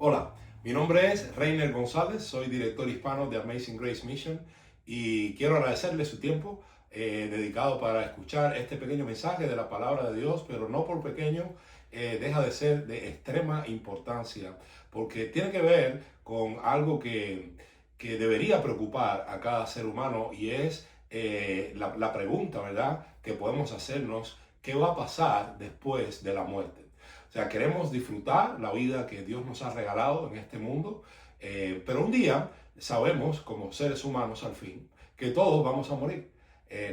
Hola, mi nombre es Reiner González, soy director hispano de Amazing Grace Mission y quiero agradecerle su tiempo dedicado para escuchar este pequeño mensaje de la palabra de Dios, pero no por pequeño, deja de ser de extrema importancia porque tiene que ver con algo que debería preocupar a cada ser humano y es la pregunta, ¿verdad?, que podemos hacernos: ¿qué va a pasar después de la muerte? O sea, queremos disfrutar la vida que Dios nos ha regalado en este mundo, pero un día sabemos, como seres humanos al fin, que todos vamos a morir.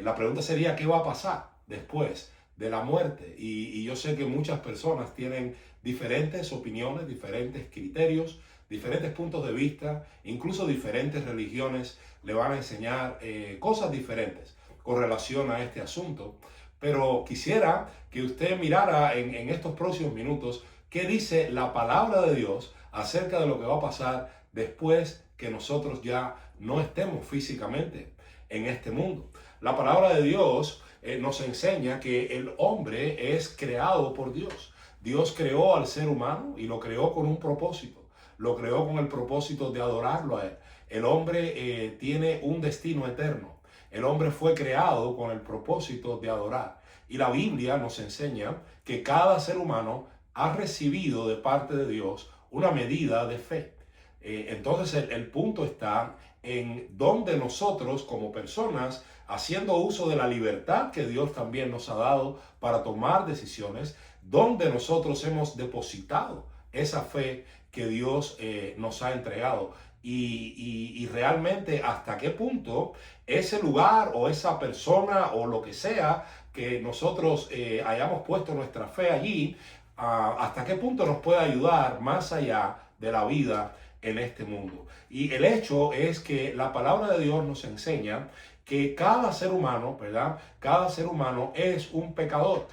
La pregunta sería: ¿qué va a pasar después de la muerte? Y yo sé que muchas personas tienen diferentes opiniones, diferentes criterios, diferentes puntos de vista, incluso diferentes religiones le van a enseñar cosas diferentes con relación a este asunto. Pero quisiera que usted mirara en estos próximos minutos qué dice la palabra de Dios acerca de lo que va a pasar después que nosotros ya no estemos físicamente en este mundo. La palabra de Dios nos enseña que el hombre es creado por Dios. Dios creó al ser humano y lo creó con un propósito. Lo creó con el propósito de adorarlo a Él. El hombre tiene un destino eterno. El hombre fue creado con el propósito de adorar. Y la Biblia nos enseña que cada ser humano ha recibido de parte de Dios una medida de fe. Entonces el punto está en donde nosotros como personas, haciendo uso de la libertad que Dios también nos ha dado para tomar decisiones, donde nosotros hemos depositado esa fe que Dios nos ha entregado. Y realmente hasta qué punto ese lugar o esa persona o lo que sea que nosotros hayamos puesto nuestra fe allí, hasta qué punto nos puede ayudar más allá de la vida en este mundo. Y el hecho es que la palabra de Dios nos enseña que cada ser humano, ¿verdad? Cada ser humano es un pecador.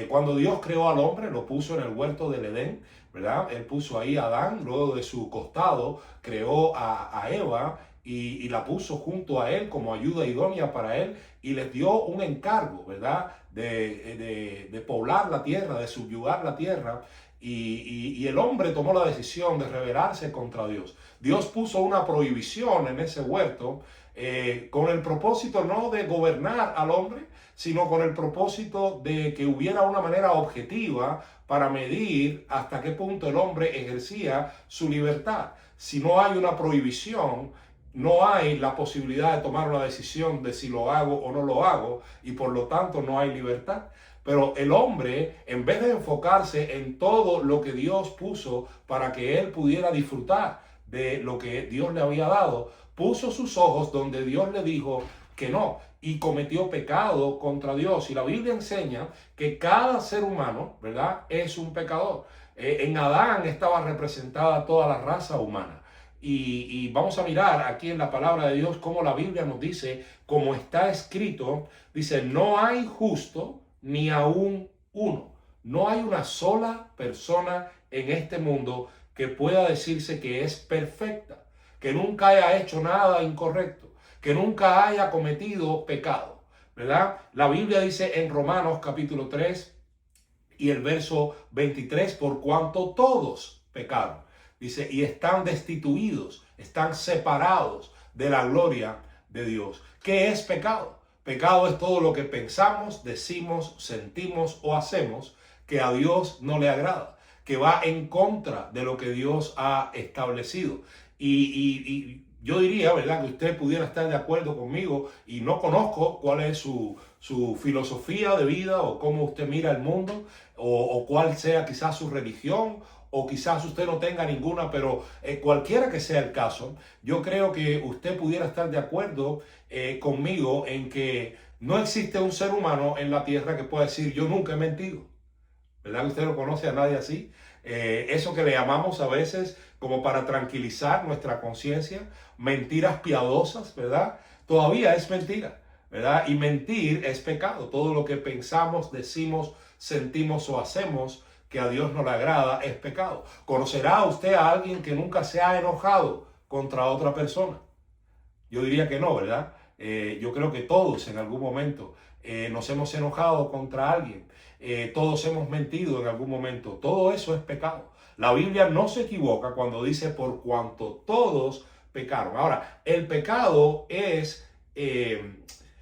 Cuando Dios creó al hombre, lo puso en el huerto del Edén, ¿verdad? Él puso ahí a Adán, luego de su costado creó a Eva y la puso junto a él como ayuda idónea para él y les dio un encargo, ¿verdad? De poblar la tierra, de subyugar la tierra. Y el hombre tomó la decisión de rebelarse contra Dios. Dios puso una prohibición en ese huerto con el propósito no de gobernar al hombre, sino con el propósito de que hubiera una manera objetiva para medir hasta qué punto el hombre ejercía su libertad. Si no hay una prohibición, no hay la posibilidad de tomar una decisión de si lo hago o no lo hago, y por lo tanto no hay libertad. Pero el hombre, en vez de enfocarse en todo lo que Dios puso para que él pudiera disfrutar de lo que Dios le había dado, puso sus ojos donde Dios le dijo que no y cometió pecado contra Dios. Y la Biblia enseña que cada ser humano, ¿verdad?, es un pecador. En Adán estaba representada toda la raza humana. Y vamos a mirar aquí en la palabra de Dios cómo la Biblia nos dice, como está escrito, dice: no hay justo ni aún uno. No hay una sola persona en este mundo que pueda decirse que es perfecta, que nunca haya hecho nada incorrecto, que nunca haya cometido pecado, ¿verdad? La Biblia dice en Romanos capítulo 3 y el verso 23: por cuanto todos pecaron, dice, y están destituidos, están separados de la gloria de Dios. ¿Qué es pecado? Pecado es todo lo que pensamos, decimos, sentimos o hacemos que a Dios no le agrada, que va en contra de lo que Dios ha establecido. Y yo diría, ¿verdad?, que usted pudiera estar de acuerdo conmigo, y no conozco cuál es su filosofía de vida o cómo usted mira el mundo o cuál sea quizás su religión, o quizás usted no tenga ninguna, pero cualquiera que sea el caso, yo creo que usted pudiera estar de acuerdo conmigo en que no existe un ser humano en la tierra que pueda decir: yo nunca he mentido. ¿Verdad que usted no conoce a nadie así? Eso que le llamamos a veces, como para tranquilizar nuestra conciencia, mentiras piadosas, ¿verdad? Todavía es mentira, ¿verdad? Y mentir es pecado. Todo lo que pensamos, decimos, sentimos o hacemos que a Dios no le agrada es pecado. ¿Conocerá usted a alguien que nunca se ha enojado contra otra persona? Yo diría que no, ¿verdad? Yo creo que todos en algún momento nos hemos enojado contra alguien. Todos hemos mentido en algún momento. Todo eso es pecado. La Biblia no se equivoca cuando dice por cuanto todos pecaron. Ahora, el pecado es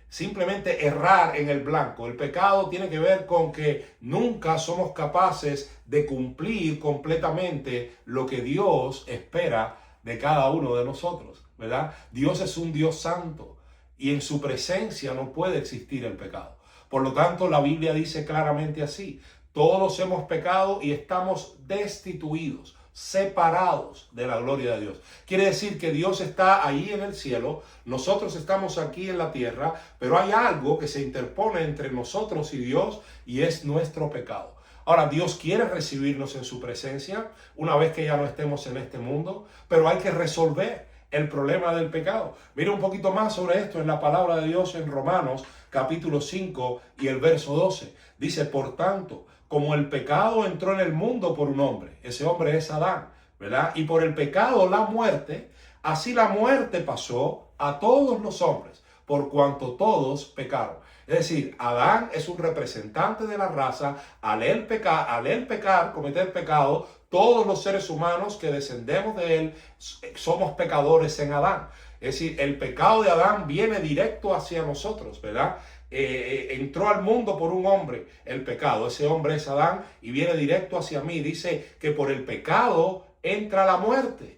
simplemente errar en el blanco. El pecado tiene que ver con que nunca somos capaces de cumplir completamente lo que Dios espera de cada uno de nosotros, ¿verdad? Dios es un Dios santo y en su presencia no puede existir el pecado. Por lo tanto, la Biblia dice claramente así: todos hemos pecado y estamos destituidos, separados de la gloria de Dios. Quiere decir que Dios está ahí en el cielo, nosotros estamos aquí en la tierra, pero hay algo que se interpone entre nosotros y Dios, y es nuestro pecado. Ahora, Dios quiere recibirnos en su presencia una vez que ya no estemos en este mundo, pero hay que resolver el problema del pecado. Mira un poquito más sobre esto en la palabra de Dios en Romanos capítulo 5 y el verso 12. Dice: por tanto, como el pecado entró en el mundo por un hombre, ese hombre es Adán, ¿verdad? Y por el pecado la muerte, así la muerte pasó a todos los hombres, por cuanto todos pecaron. Es decir, Adán es un representante de la raza. Al él pecar, cometer pecado, todos los seres humanos que descendemos de él somos pecadores en Adán. Es decir, el pecado de Adán viene directo hacia nosotros, ¿verdad? Entró al mundo por un hombre el pecado. Ese hombre es Adán y viene directo hacia mí. Dice que por el pecado entra la muerte,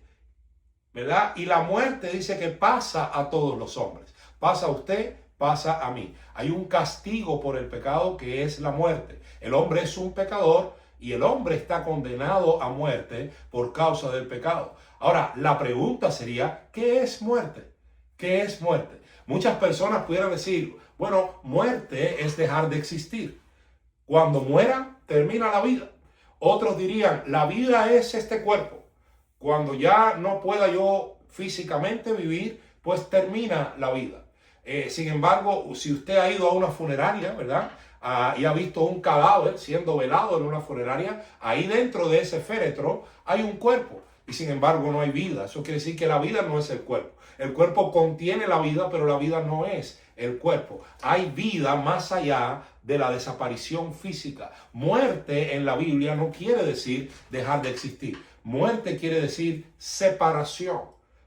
¿verdad? Y la muerte dice que pasa a todos los hombres. Pasa a usted, pasa a mí. Hay un castigo por el pecado que es la muerte. El hombre es un pecador y el hombre está condenado a muerte por causa del pecado. Ahora, la pregunta sería: ¿qué es muerte? ¿Qué es muerte? Muchas personas pudieran decir: bueno, muerte es dejar de existir. Cuando muera, termina la vida. Otros dirían: la vida es este cuerpo. Cuando ya no pueda yo físicamente vivir, pues termina la vida. Sin embargo, si usted ha ido a una funeraria, ¿verdad? Y ha visto un cadáver siendo velado en una funeraria, ahí dentro de ese féretro hay un cuerpo y sin embargo no hay vida. Eso quiere decir que la vida no es el cuerpo. El cuerpo contiene la vida, pero la vida no es el cuerpo. Hay vida más allá de la desaparición física. Muerte en la Biblia no quiere decir dejar de existir. Muerte quiere decir separación.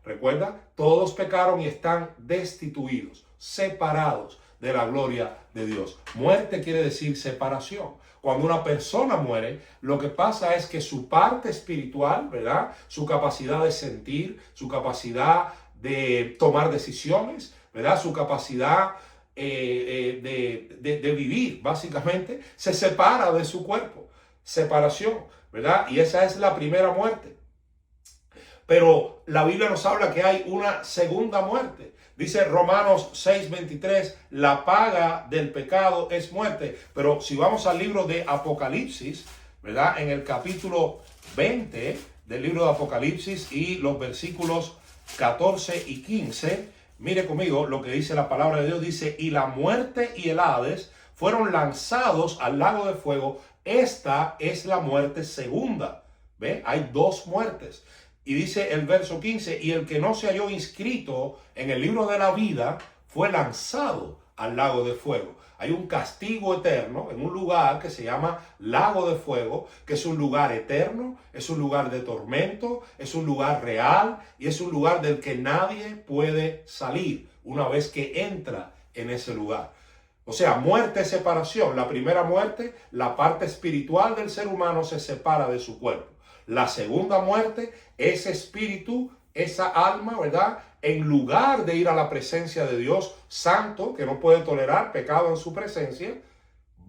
Recuerda, todos pecaron y están destituidos, separados de la gloria de Dios. Muerte quiere decir separación. Cuando una persona muere, lo que pasa es que su parte espiritual, ¿verdad? Su capacidad de sentir, su capacidad de tomar decisiones, ¿verdad? Su capacidad de vivir, básicamente, se separa de su cuerpo. Separación, ¿verdad? Y esa es la primera muerte. Pero la Biblia nos habla que hay una segunda muerte. Dice Romanos 6:23, la paga del pecado es muerte. Pero si vamos al libro de Apocalipsis, ¿verdad? En el capítulo 20 del libro de Apocalipsis y los versículos 14 y 15, mire conmigo lo que dice la palabra de Dios. Dice: y la muerte y el Hades fueron lanzados al lago de fuego. Esta es la muerte segunda. ¿Ve? Hay dos muertes. Y dice el verso 15, y el que no se halló inscrito en el libro de la vida fue lanzado al lago de fuego. Hay un castigo eterno en un lugar que se llama lago de fuego, que es un lugar eterno, es un lugar de tormento, es un lugar real y es un lugar del que nadie puede salir una vez que entra en ese lugar. O sea, muerte, separación. La primera muerte, la parte espiritual del ser humano se separa de su cuerpo. La segunda muerte, ese espíritu, esa alma, ¿verdad? En lugar de ir a la presencia de Dios santo, que no puede tolerar pecado en su presencia,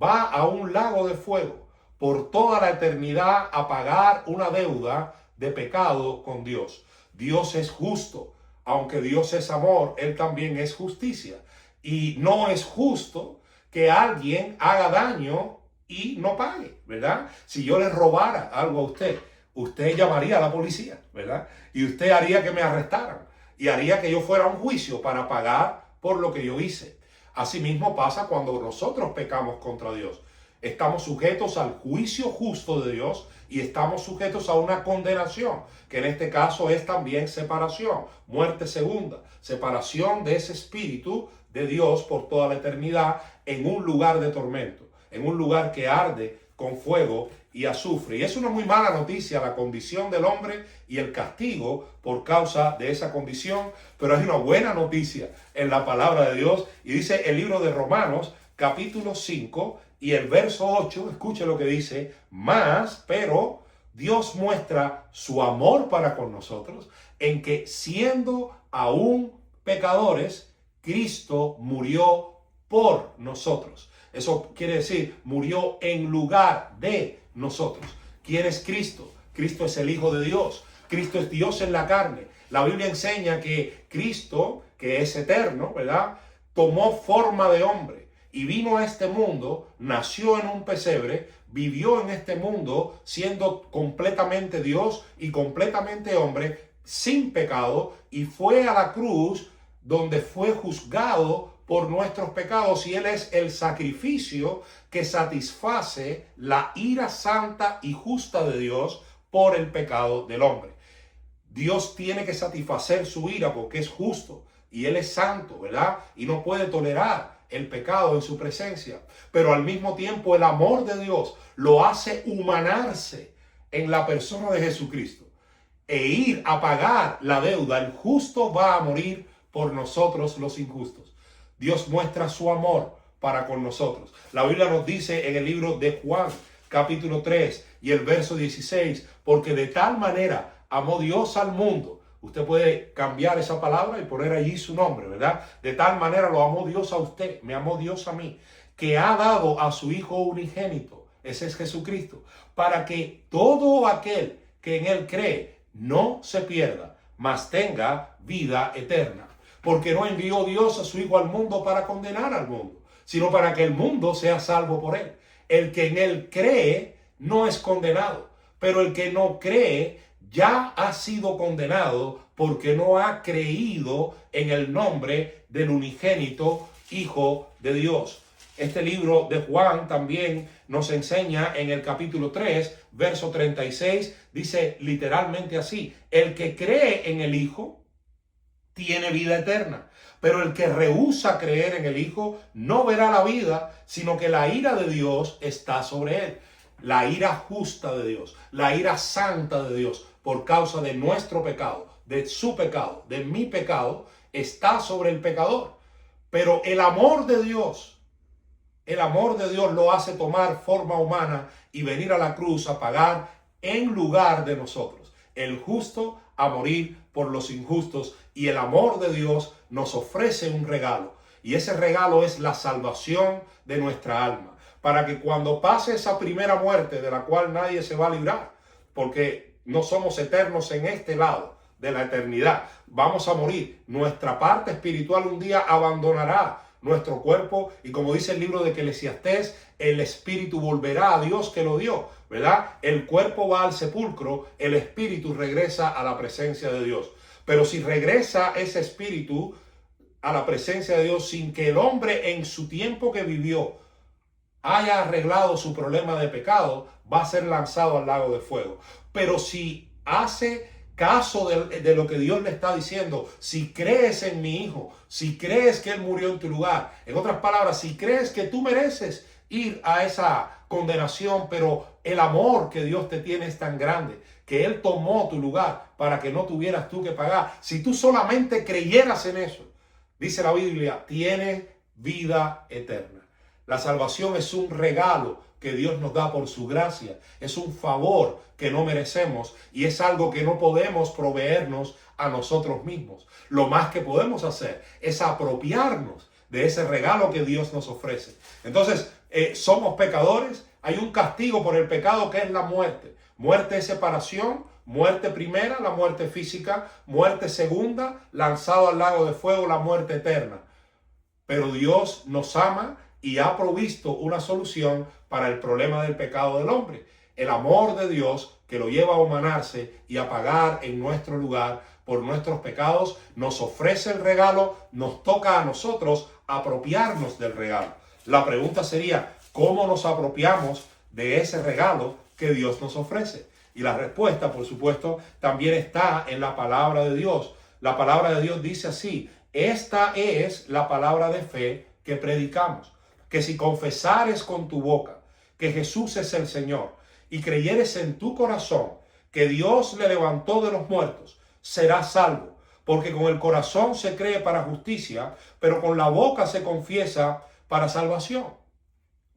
va a un lago de fuego por toda la eternidad a pagar una deuda de pecado con Dios. Dios es justo. Aunque Dios es amor, Él también es justicia. Y no es justo que alguien haga daño y no pague, ¿verdad? Si yo le robara algo a usted, usted llamaría a la policía, ¿verdad? Y usted haría que me arrestaran y haría que yo fuera a un juicio para pagar por lo que yo hice. Asimismo pasa cuando nosotros pecamos contra Dios. Estamos sujetos al juicio justo de Dios y estamos sujetos a una condenación, que en este caso es también separación, muerte segunda, separación de ese espíritu de Dios por toda la eternidad en un lugar de tormento, en un lugar que arde con fuego y azufre. Y es una muy mala noticia la condición del hombre y el castigo por causa de esa condición, pero hay una buena noticia en la palabra de Dios. Y dice el libro de Romanos, capítulo 5 y el verso 8, escuche lo que dice: pero Dios muestra su amor para con nosotros en que, siendo aún pecadores, Cristo murió por nosotros. Eso quiere decir, murió en lugar de nosotros. ¿Quién es Cristo? Cristo es el Hijo de Dios. Cristo es Dios en la carne. La Biblia enseña que Cristo, que es eterno, ¿verdad?, tomó forma de hombre y vino a este mundo, nació en un pesebre, vivió en este mundo siendo completamente Dios y completamente hombre, sin pecado, y fue a la cruz donde fue juzgado por nuestros pecados, y Él es el sacrificio que satisface la ira santa y justa de Dios por el pecado del hombre. Dios tiene que satisfacer su ira porque es justo y Él es santo, ¿verdad? Y no puede tolerar el pecado en su presencia. Pero al mismo tiempo el amor de Dios lo hace humanarse en la persona de Jesucristo e ir a pagar la deuda. El justo va a morir por nosotros los injustos. Dios muestra su amor para con nosotros. La Biblia nos dice en el libro de Juan, capítulo 3 y el verso 16, porque de tal manera amó Dios al mundo. Usted puede cambiar esa palabra y poner allí su nombre, ¿verdad? De tal manera lo amó Dios a usted, me amó Dios a mí, que ha dado a su Hijo unigénito, ese es Jesucristo, para que todo aquel que en Él cree no se pierda, mas tenga vida eterna. Porque no envió Dios a su Hijo al mundo para condenar al mundo, sino para que el mundo sea salvo por Él. El que en Él cree no es condenado, pero el que no cree ya ha sido condenado porque no ha creído en el nombre del unigénito Hijo de Dios. Este libro de Juan también nos enseña en el capítulo 3, verso 36, dice literalmente así: el que cree en el Hijo tiene vida eterna, pero el que rehúsa creer en el Hijo no verá la vida, sino que la ira de Dios está sobre él. La ira justa de Dios, la ira santa de Dios, por causa de nuestro pecado, de su pecado, de mi pecado, está sobre el pecador. Pero el amor de Dios lo hace tomar forma humana y venir a la cruz a pagar en lugar de nosotros. El justo a morir por los injustos, y el amor de Dios nos ofrece un regalo, y ese regalo es la salvación de nuestra alma, para que cuando pase esa primera muerte de la cual nadie se va a librar, porque no somos eternos en este lado de la eternidad, vamos a morir, nuestra parte espiritual un día abandonará nuestro cuerpo, y como dice el libro de Eclesiastés, el espíritu volverá a Dios que lo dio, ¿verdad? El cuerpo va al sepulcro, el espíritu regresa a la presencia de Dios. Pero si regresa ese espíritu a la presencia de Dios sin que el hombre en su tiempo que vivió haya arreglado su problema de pecado, va a ser lanzado al lago de fuego. Pero si hace caso de lo que Dios le está diciendo, si crees en mi Hijo, si crees que Él murió en tu lugar, en otras palabras, si crees que tú mereces ir a esa condenación, pero el amor que Dios te tiene es tan grande que Él tomó tu lugar para que no tuvieras tú que pagar. Si tú solamente creyeras en eso, dice la Biblia, tienes vida eterna. La salvación es un regalo que Dios nos da por su gracia. Es un favor que no merecemos y es algo que no podemos proveernos a nosotros mismos. Lo más que podemos hacer es apropiarnos de ese regalo que Dios nos ofrece. Entonces, somos pecadores. Hay un castigo por el pecado que es la muerte. Muerte es separación, muerte primera, la muerte física, muerte segunda, lanzado al lago de fuego, la muerte eterna. Pero Dios nos ama y ha provisto una solución para el problema del pecado del hombre. El amor de Dios, que lo lleva a humanarse y a pagar en nuestro lugar por nuestros pecados, nos ofrece el regalo, nos toca a nosotros apropiarnos del regalo. La pregunta sería, ¿cómo nos apropiamos de ese regalo que Dios nos ofrece? Y la respuesta, por supuesto, también está en la palabra de Dios. La palabra de Dios dice así: esta es la palabra de fe que predicamos, que si confesares con tu boca que Jesús es el Señor y creyeres en tu corazón que Dios le levantó de los muertos, serás salvo. Porque con el corazón se cree para justicia, pero con la boca se confiesa para salvación.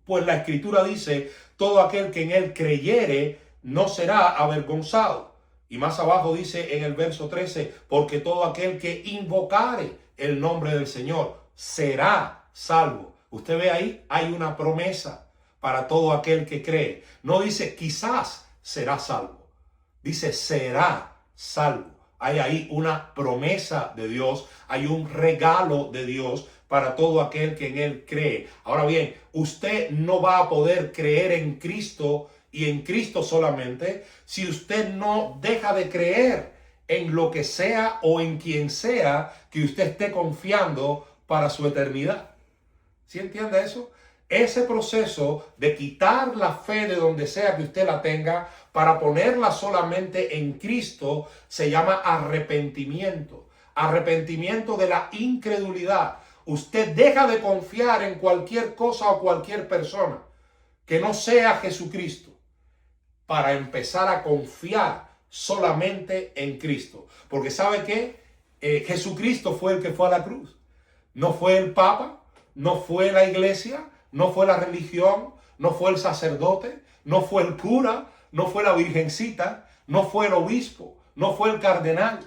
Pues la Escritura dice, todo aquel que en él creyere no será avergonzado. Y más abajo dice en el verso 13, porque todo aquel que invocare el nombre del Señor será salvo. Usted ve ahí, hay una promesa para todo aquel que cree. No dice quizás será salvo, dice será salvo. Hay ahí una promesa de Dios, hay un regalo de Dios para todo aquel que en él cree. Ahora bien, usted no va a poder creer en Cristo y en Cristo solamente si usted no deja de creer en lo que sea o en quien sea que usted esté confiando para su eternidad. ¿Sí entiende eso? Ese proceso de quitar la fe de donde sea que usted la tenga para ponerla solamente en Cristo se llama arrepentimiento. Arrepentimiento de la incredulidad. Usted deja de confiar en cualquier cosa o cualquier persona que no sea Jesucristo para empezar a confiar solamente en Cristo. Porque ¿sabe qué? Jesucristo fue el que fue a la cruz. No fue el Papa, no fue la iglesia, no fue la religión, no fue el sacerdote, no fue el cura, no fue la virgencita, no fue el obispo, no fue el cardenal.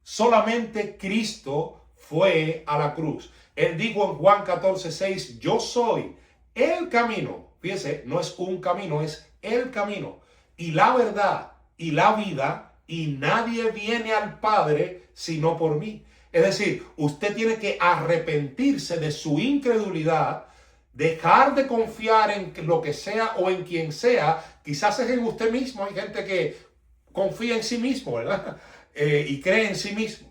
Solamente Cristo fue a la cruz. Él dijo en Juan 14:6, yo soy el camino. Fíjese, no es un camino, es el camino y la verdad y la vida, y nadie viene al Padre sino por mí. Es decir, usted tiene que arrepentirse de su incredulidad, dejar de confiar en lo que sea o en quien sea. Quizás es en usted mismo. Hay gente que confía en sí mismo, ¿verdad? Y cree en sí mismo.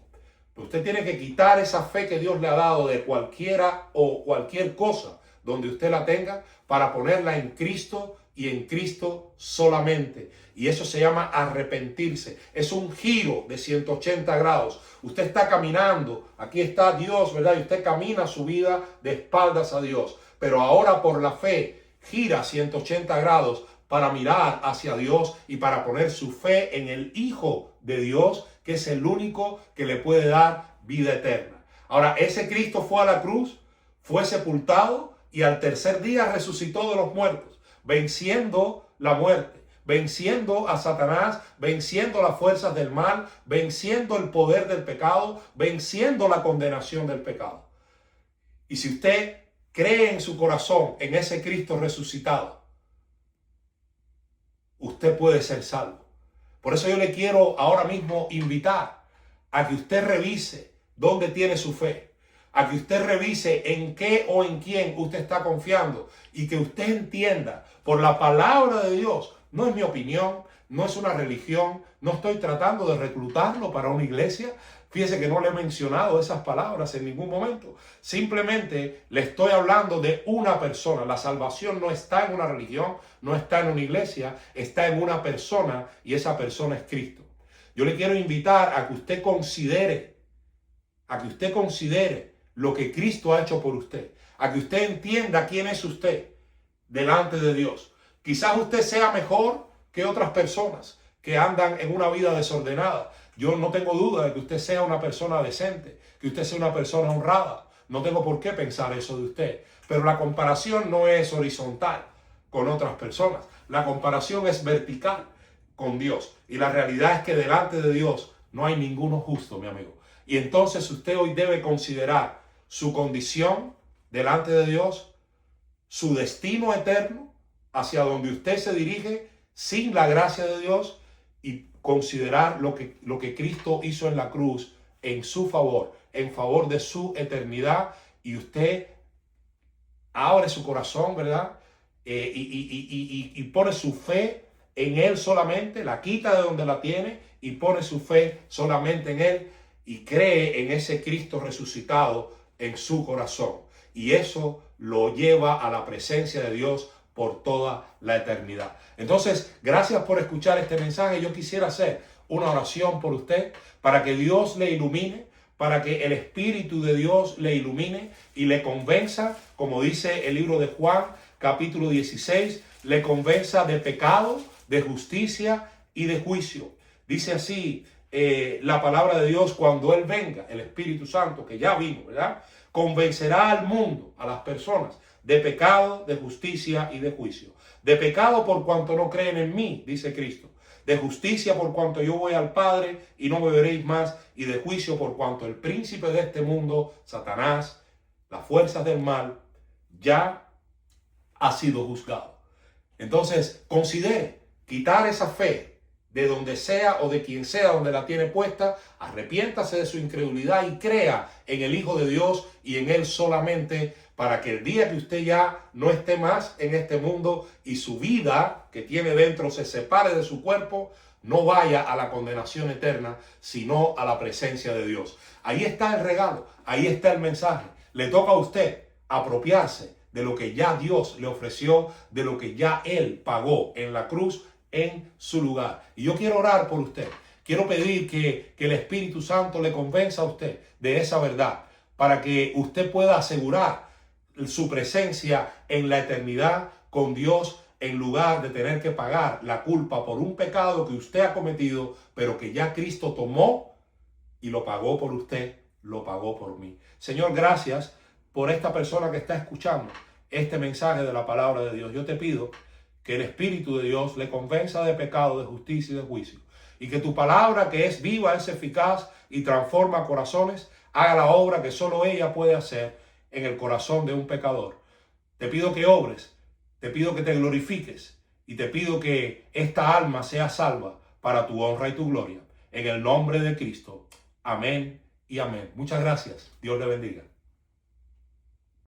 Usted tiene que quitar esa fe que Dios le ha dado de cualquiera o cualquier cosa donde usted la tenga para ponerla en Cristo y en Cristo solamente. Y eso se llama arrepentirse. Es un giro de 180 grados. Usted está caminando, aquí está Dios, ¿verdad? Y usted camina su vida de espaldas a Dios. Pero ahora por la fe gira 180 grados para mirar hacia Dios y para poner su fe en el Hijo de Dios, que es el único que le puede dar vida eterna. Ahora, ese Cristo fue a la cruz, fue sepultado y al tercer día resucitó de los muertos, venciendo la muerte, venciendo a Satanás, venciendo las fuerzas del mal, venciendo el poder del pecado, venciendo la condenación del pecado. Y si usted cree en su corazón en ese Cristo resucitado, usted puede ser salvo. Por eso yo le quiero ahora mismo invitar a que usted revise dónde tiene su fe, a que usted revise en qué o en quién usted está confiando y que usted entienda por la palabra de Dios. No es mi opinión, no es una religión, no estoy tratando de reclutarlo para una iglesia. Fíjese que no le he mencionado esas palabras en ningún momento. Simplemente le estoy hablando de una persona. La salvación no está en una religión, no está en una iglesia, está en una persona y esa persona es Cristo. Yo le quiero invitar a que usted considere lo que Cristo ha hecho por usted, a que usted entienda quién es usted delante de Dios. Quizás usted sea mejor que otras personas que andan en una vida desordenada. Yo no tengo duda de que usted sea una persona decente, que usted sea una persona honrada. No tengo por qué pensar eso de usted. Pero la comparación no es horizontal con otras personas. La comparación es vertical con Dios. Y la realidad es que delante de Dios no hay ninguno justo, mi amigo. Y entonces usted hoy debe considerar su condición delante de Dios, su destino eterno, hacia donde usted se dirige sin la gracia de Dios, y considerar lo que Cristo hizo en la cruz en su favor, en favor de su eternidad. Y usted abre su corazón, ¿verdad? Y pone su fe en Él solamente, la quita de donde la tiene y pone su fe solamente en Él y cree en ese Cristo resucitado en su corazón. Y eso lo lleva a la presencia de Dios por toda la eternidad. Entonces, gracias por escuchar este mensaje. Yo quisiera hacer una oración por usted para que Dios le ilumine, para que el Espíritu de Dios le ilumine y le convenza, como dice el libro de Juan, capítulo 16, le convenza de pecado, de justicia y de juicio. Dice así la palabra de Dios: cuando Él venga, el Espíritu Santo, que ya vino, ¿verdad?, convencerá al mundo, a las personas, de pecado, de justicia y de juicio. De pecado por cuanto no creen en mí, dice Cristo. De justicia por cuanto yo voy al Padre y no me veréis más. Y de juicio por cuanto el príncipe de este mundo, Satanás, las fuerzas del mal, ya ha sido juzgado. Entonces, considere quitar esa fe de donde sea o de quien sea donde la tiene puesta. Arrepiéntase de su incredulidad y crea en el Hijo de Dios y en Él solamente, para que el día que usted ya no esté más en este mundo y su vida que tiene dentro se separe de su cuerpo, no vaya a la condenación eterna, sino a la presencia de Dios. Ahí está el regalo, ahí está el mensaje. Le toca a usted apropiarse de lo que ya Dios le ofreció, de lo que ya Él pagó en la cruz en su lugar. Y yo quiero orar por usted. Quiero pedir que el Espíritu Santo le convenza a usted de esa verdad, para que usted pueda asegurar su presencia en la eternidad con Dios, en lugar de tener que pagar la culpa por un pecado que usted ha cometido, pero que ya Cristo tomó y lo pagó por usted, lo pagó por mí. Señor, gracias por esta persona que está escuchando este mensaje de la palabra de Dios. Yo te pido que el Espíritu de Dios le convenza de pecado, de justicia y de juicio. Y que tu palabra, que es viva, es eficaz y transforma corazones, haga la obra que solo ella puede hacer en el corazón de un pecador. Te pido que obres, te pido que te glorifiques y te pido que esta alma sea salva para tu honra y tu gloria. En el nombre de Cristo. Amén y amén. Muchas gracias. Dios le bendiga.